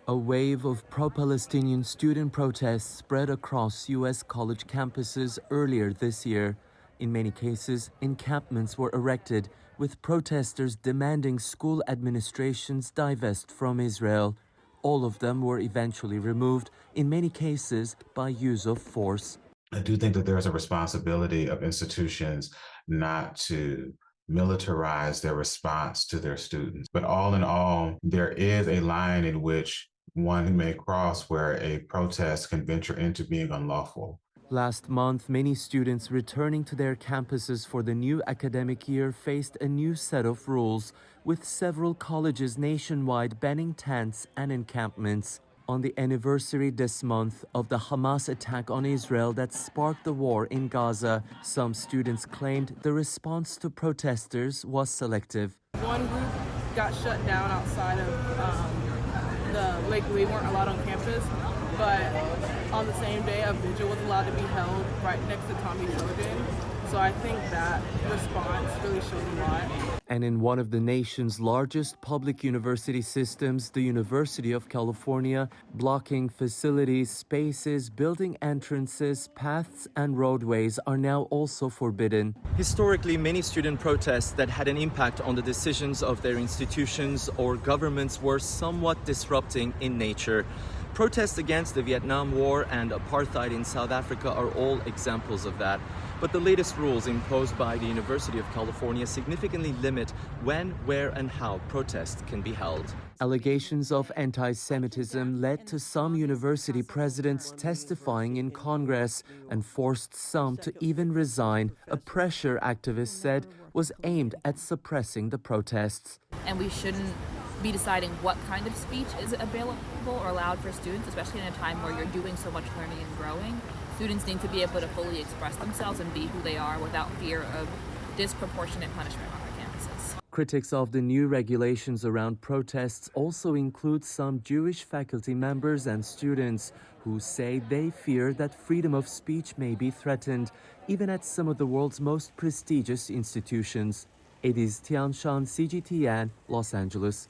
A wave of pro-Palestinian student protests spread across U.S. college campuses earlier this year. In many cases, encampments were erected, with protesters demanding school administrations divest from Israel. All of them were eventually removed, in many cases by use of force. I do think that there's a responsibility of institutions not to militarize their response to their students. But all in all, there is a line in which one may cross where a protest can venture into being unlawful. Last month, many students returning to their campuses for the new academic year faced a new set of rules, with several colleges nationwide banning tents and encampments. On the anniversary this month of the Hamas attack on Israel that sparked the war in Gaza, some students claimed the response to protesters was selective. One group got shut down outside of we weren't allowed on campus, but on the same day a vigil was allowed to be held right next to Tommy Trojan. So I think that response really showed a lot. And in one of the nation's largest public university systems, the University of California, blocking facilities, spaces, building entrances, paths, and roadways are now also forbidden. Historically, many student protests that had an impact on the decisions of their institutions or governments were somewhat disrupting in nature. Protests against the Vietnam War and apartheid in South Africa are all examples of that. But the latest rules imposed by the University of California significantly limit when, where, and how protests can be held. Allegations of anti-Semitism led to some university presidents testifying in Congress and forced some to even resign. A pressure, activists said, was aimed at suppressing the protests. And we shouldn't be deciding what kind of speech is available or allowed for students, especially in a time where you're doing so much learning and growing. Students need to be able to fully express themselves and be who they are without fear of disproportionate punishment on our campuses. Critics of the new regulations around protests also include some Jewish faculty members and students who say they fear that freedom of speech may be threatened, even at some of the world's most prestigious institutions. Ediz Tiyansan, CGTN, Los Angeles.